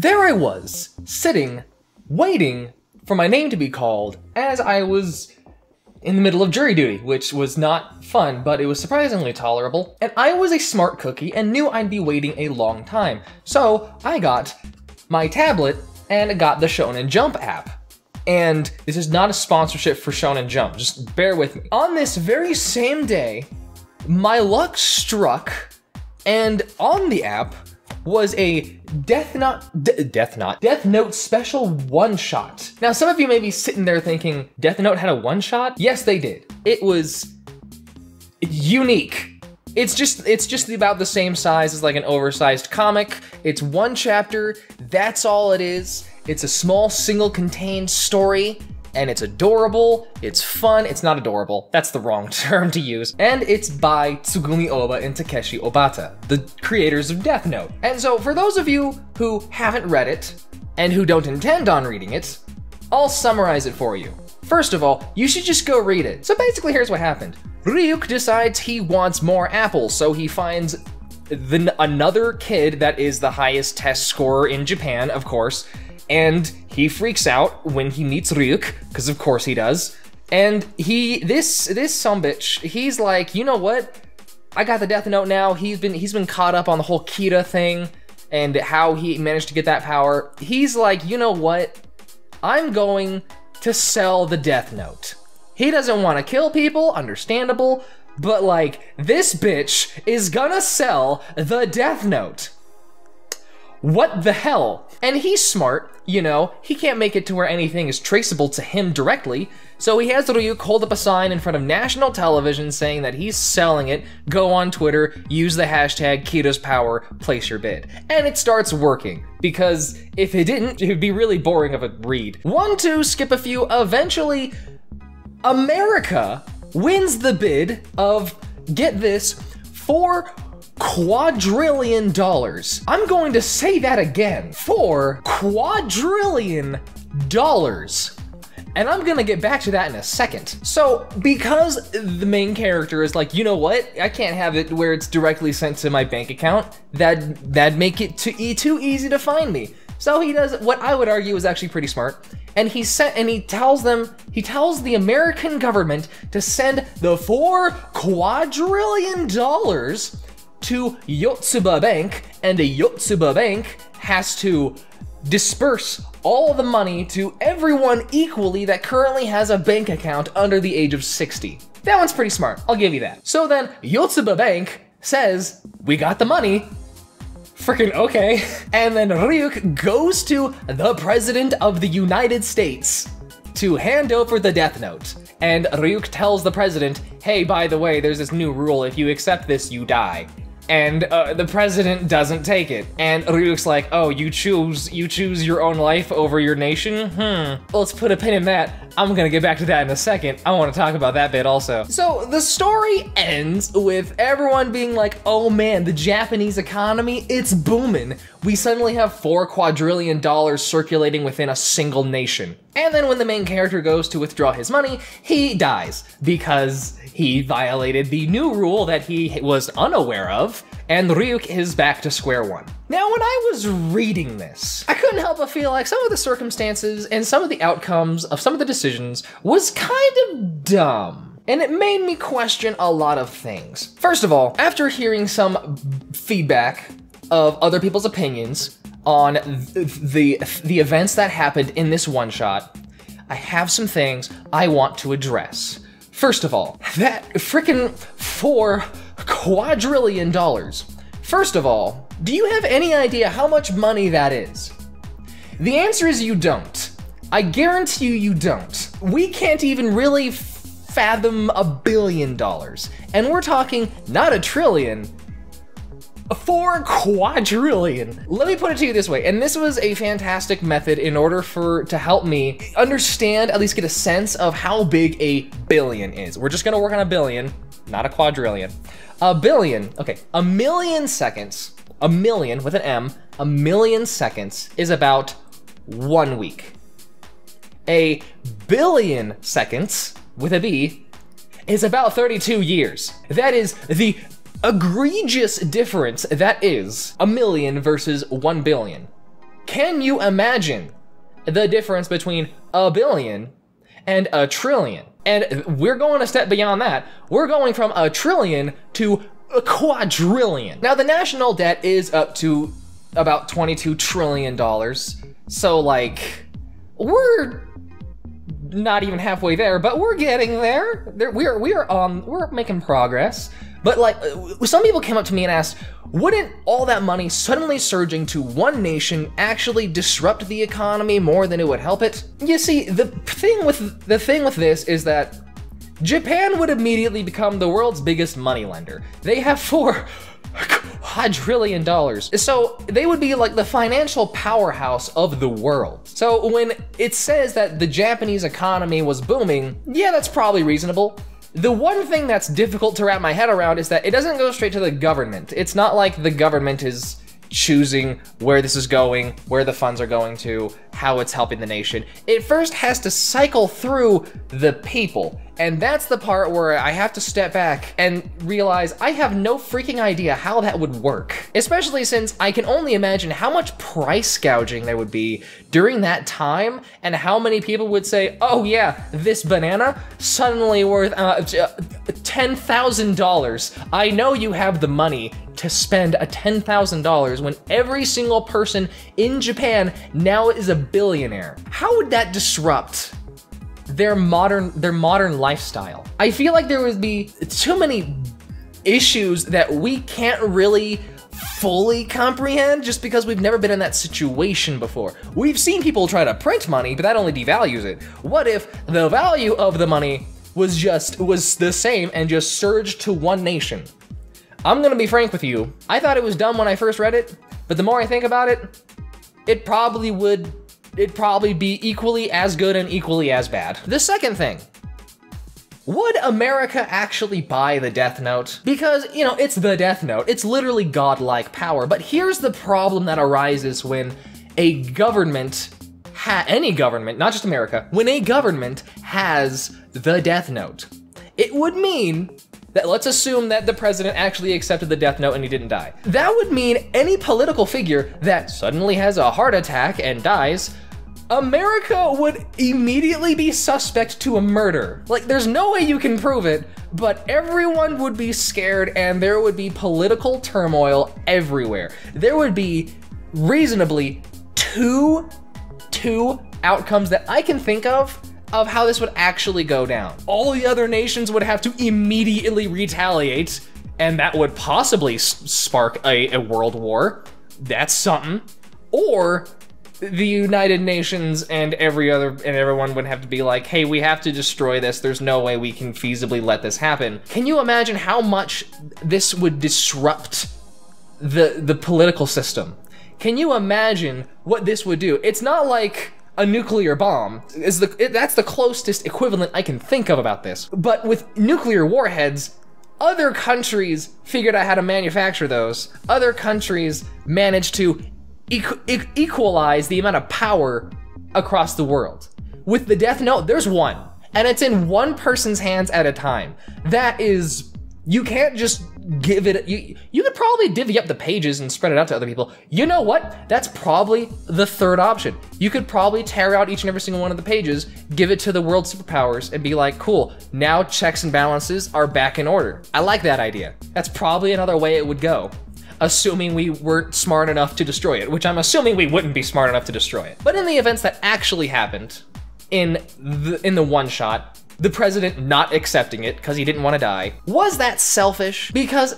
there I was, sitting, waiting for my name to be called as I was in the middle of jury duty, which was not fun, but it was surprisingly tolerable. And I was a smart cookie and knew I'd be waiting a long time. So I got my tablet and got the Shonen Jump app. And this is not a sponsorship for Shonen Jump, just bear with me. On this very same day, my luck struck, and on the app was a Death Note special one-shot. Now, some of you may be sitting there thinking, Death Note had a one-shot? Yes, they did. It was unique. It's just about the same size as like an oversized comic. It's one chapter, that's all it is. It's a small single contained story, and it's adorable, it's fun, it's not adorable, that's the wrong term to use, and it's by Tsugumi Ohba and Takeshi Obata, the creators of Death Note. And so for those of you who haven't read it, and who don't intend on reading it, I'll summarize it for you. First of all, you should just go read it. So basically here's what happened. Ryuk decides he wants more apples, so he finds another kid that is the highest test scorer in Japan, of course, and he freaks out when he meets Ryuk, because of course he does. And this sumbitch, he's like, you know what? I got the Death Note now. He's been caught up on the whole Kira thing and how he managed to get that power. He's like, you know what? I'm going to sell the Death Note. He doesn't want to kill people, understandable, but like, this bitch is gonna sell the Death Note. What the hell? And he's smart, you know, he can't make it to where anything is traceable to him directly, so he has Ryuk hold up a sign in front of national television saying that he's selling it, go on Twitter, use the hashtag Kira's Power, place your bid. And it starts working, because if it didn't, it would be really boring of a read. 1, 2, skip a few, eventually, America wins the bid of, get this, $4 quadrillion. I'm going to say that again. $4 quadrillion. And I'm gonna get back to that in a second. So, because the main character is like, you know what? I can't have it where it's directly sent to my bank account. That'd make it too easy to find me. So he does what I would argue is actually pretty smart. And he tells the American government to send the $4 quadrillion to Yotsuba Bank, and the Yotsuba Bank has to disperse all the money to everyone equally that currently has a bank account under the age of 60. That one's pretty smart, I'll give you that. So then Yotsuba Bank says, we got the money. Freaking okay. And then Ryuk goes to the President of the United States to hand over the Death Note. And Ryuk tells the president, hey, by the way, there's this new rule, if you accept this, you die. And the president doesn't take it. And Ryuk's like, oh, you choose your own life over your nation? Let's put a pin in that. I'm gonna get back to that in a second. I wanna talk about that bit also. So the story ends with everyone being like, oh man, the Japanese economy, it's booming. We suddenly have $4 quadrillion circulating within a single nation. And then when the main character goes to withdraw his money, he dies because he violated the new rule that he was unaware of, and Ryuk is back to square one. Now, when I was reading this, I couldn't help but feel like some of the circumstances and some of the outcomes of some of the decisions was kind of dumb. And it made me question a lot of things. First of all, after hearing some feedback of other people's opinions on the events that happened in this one-shot, I have some things I want to address. First of all, that frickin' $4 quadrillion. First of all, do you have any idea how much money that is? The answer is you don't. I guarantee you don't. We can't even really fathom $1 billion. And we're talking not a trillion, $4 quadrillion. Let me put it to you this way, and this was a fantastic method in order to help me understand, at least get a sense of how big a billion is. We're just gonna work on a billion, not a quadrillion. A billion, okay, a million seconds, a million with an M, a million seconds is about 1 week. A billion seconds with a B is about 32 years. That is the egregious difference that is a million versus 1 billion. can you imagine the difference between a billion and a trillion? And we're going a step beyond that. We're going from a trillion to a quadrillion. Now, the national debt is up to about $22 trillion. So, like, we're not even halfway there, but we're getting there. We're making progress. But like, some people came up to me and asked, wouldn't all that money suddenly surging to one nation actually disrupt the economy more than it would help it? You see, the thing with this is that Japan would immediately become the world's biggest moneylender. They have $4 quadrillion. So they would be like the financial powerhouse of the world. So when it says that the Japanese economy was booming, yeah, that's probably reasonable. The one thing that's difficult to wrap my head around is that it doesn't go straight to the government. It's not like the government is choosing where this is going, where the funds are going to, how it's helping the nation. It first has to cycle through the people. And that's the part where I have to step back and realize I have no freaking idea how that would work. Especially since I can only imagine how much price gouging there would be during that time and how many people would say, oh yeah, this banana suddenly worth $10,000. I know you have the money to spend $10,000 when every single person in Japan now is a billionaire. How would that disrupt their modern lifestyle? I feel like there would be too many issues that we can't really fully comprehend just because we've never been in that situation before. We've seen people try to print money, but that only devalues it. What if the value of the money was the same and just surged to one nation? I'm gonna be frank with you. I thought it was dumb when I first read it, but the more I think about it, it'd probably be equally as good and equally as bad. The second thing, would America actually buy the Death Note? Because, you know, it's the Death Note. It's literally godlike power. But here's the problem that arises when a government, any government, not just America, when a government has the Death Note. It would mean that, let's assume that the president actually accepted the Death Note and he didn't die. That would mean any political figure that suddenly has a heart attack and dies, America would immediately be suspect to a murder. Like, there's no way you can prove it, but everyone would be scared and there would be political turmoil everywhere. There would be reasonably two outcomes that I can think of how this would actually go down. All the other nations would have to immediately retaliate, and that would possibly spark a world war. That's something. Or the United Nations and everyone would have to be like, hey, we have to destroy this. There's no way we can feasibly let this happen. Can you imagine how much this would disrupt the political system? Can you imagine what this would do? It's not like a nuclear bomb. That's the closest equivalent I can think of about this. But with nuclear warheads, other countries figured out how to manufacture those. Other countries managed to equalize the amount of power across the world. With the Death Note, there's one, and it's in one person's hands at a time. That is, you can't just give it, you could probably divvy up the pages and spread it out to other people. You know what? That's probably the third option. You could probably tear out each and every single one of the pages, give it to the world superpowers, and be like, cool, now checks and balances are back in order. I like that idea. That's probably another way it would go, assuming we weren't smart enough to destroy it, which I'm assuming we wouldn't be smart enough to destroy it. But in the events that actually happened, in the one shot, the president not accepting it because he didn't want to die, was that selfish? Because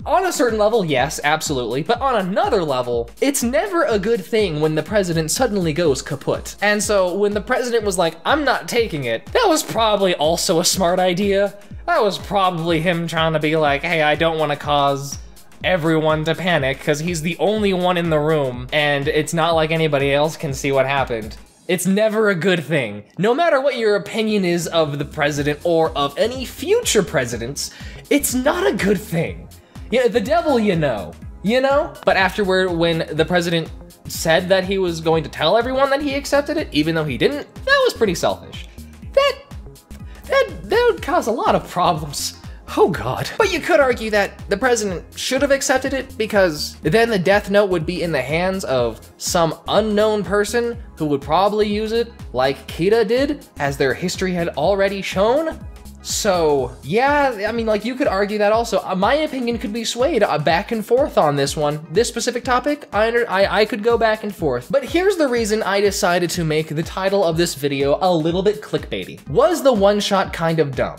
on a certain level, yes, absolutely, but on another level, it's never a good thing when the president suddenly goes kaput. And so when the president was like, I'm not taking it, that was probably also a smart idea. That was probably him trying to be like, hey, I don't want to cause everyone to panic because he's the only one in the room and it's not like anybody else can see what happened. It's never a good thing. No matter what your opinion is of the president or of any future presidents, it's not a good thing. Yeah, the devil you know? But afterward, when the president said that he was going to tell everyone that he accepted it, even though he didn't, that was pretty selfish. That would cause a lot of problems. Oh god. But you could argue that the president should have accepted it, because then the Death Note would be in the hands of some unknown person who would probably use it like Kita did, as their history had already shown. So yeah, I mean, like, you could argue that also. My opinion could be swayed back and forth on this one. This specific topic, I could go back and forth. But here's the reason I decided to make the title of this video a little bit clickbaity. Was the one-shot kind of dumb?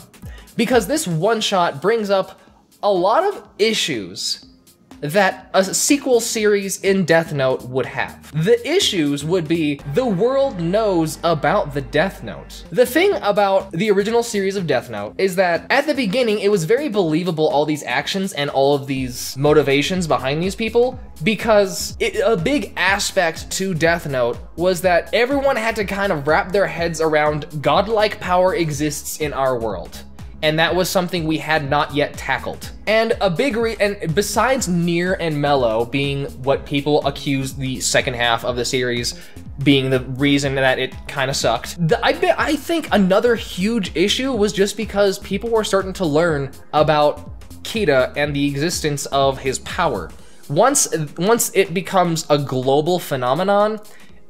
Because this one-shot brings up a lot of issues that a sequel series in Death Note would have. The issues would be the world knows about the Death Note. The thing about the original series of Death Note is that at the beginning, it was very believable, all these actions and all of these motivations behind these people, because a big aspect to Death Note was that everyone had to kind of wrap their heads around godlike power exists in our world. And that was something we had not yet tackled. And a big and besides Nier and Mellow being what people accused the second half of the series being the reason that it kind of sucked, I think another huge issue was just because people were starting to learn about Kita and the existence of his power. Once it becomes a global phenomenon,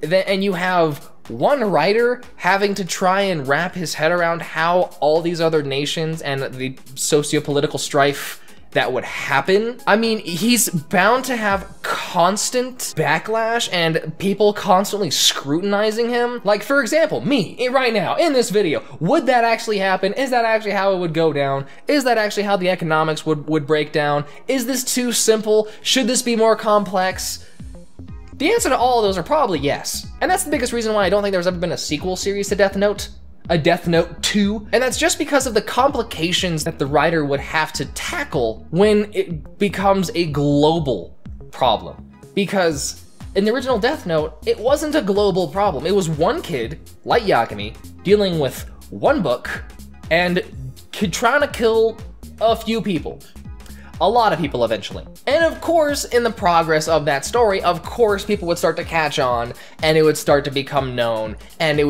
and you have one writer having to try and wrap his head around how all these other nations and the socio-political strife that would happen. I mean, he's bound to have constant backlash and people constantly scrutinizing him. Like, for example, me, right now, in this video, would that actually happen? Is that actually how it would go down? Is that actually how the economics would break down? Is this too simple? Should this be more complex? The answer to all of those are probably yes. And that's the biggest reason why I don't think there's ever been a sequel series to Death Note, a Death Note 2. And that's just because of the complications that the writer would have to tackle when it becomes a global problem. Because in the original Death Note, it wasn't a global problem. It was one kid, Light Yagami, dealing with one book and trying to kill a few people. A lot of people eventually. And of course, in the progress of that story, of course, people would start to catch on, and it would start to become known, and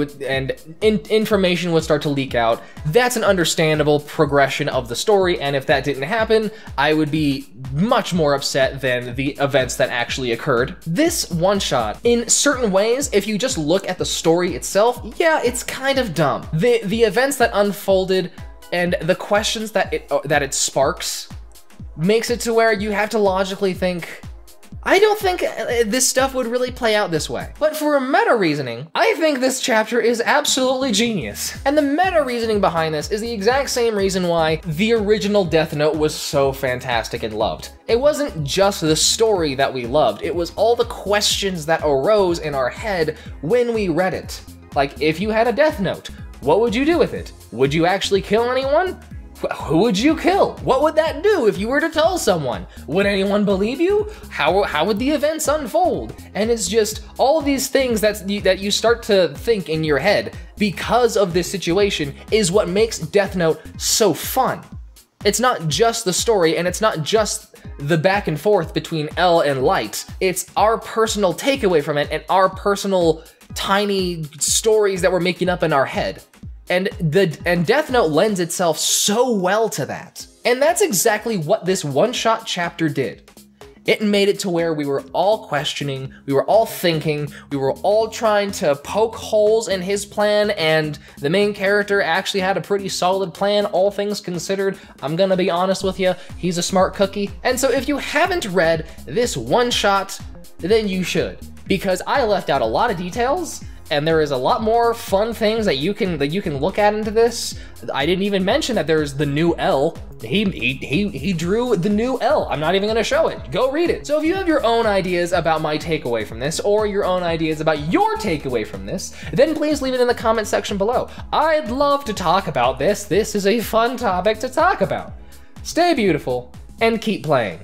information would start to leak out. That's an understandable progression of the story, and if that didn't happen, I would be much more upset than the events that actually occurred. This one-shot, in certain ways, if you just look at the story itself, yeah, it's kind of dumb. The events that unfolded and the questions that it sparks makes it to where you have to logically think, I don't think this stuff would really play out this way. But for a meta reasoning, I think this chapter is absolutely genius. And the meta reasoning behind this is the exact same reason why the original Death Note was so fantastic and loved. It wasn't just the story that we loved, it was all the questions that arose in our head when we read it. Like, if you had a Death Note, what would you do with it? Would you actually kill anyone? Who would you kill? What would that do if you were to tell someone? Would anyone believe you? How would the events unfold? And it's just all these things that you start to think in your head because of this situation is what makes Death Note so fun. It's not just the story, and it's not just the back and forth between L and Light. It's our personal takeaway from it and our personal tiny stories that we're making up in our head. And Death Note lends itself so well to that. And that's exactly what this one-shot chapter did. It made it to where we were all questioning, we were all thinking, we were all trying to poke holes in his plan, and the main character actually had a pretty solid plan, all things considered. I'm gonna be honest with you, he's a smart cookie. And so if you haven't read this one-shot, then you should. Because I left out a lot of details, and there is a lot more fun things that you can look at into this. I didn't even mention that there's the new L. He drew the new L. I'm not even gonna show it. Go read it. So if you have your own ideas about my takeaway from this, or your own ideas about your takeaway from this, then please leave it in the comment section below. I'd love to talk about this. This is a fun topic to talk about. Stay beautiful and keep playing.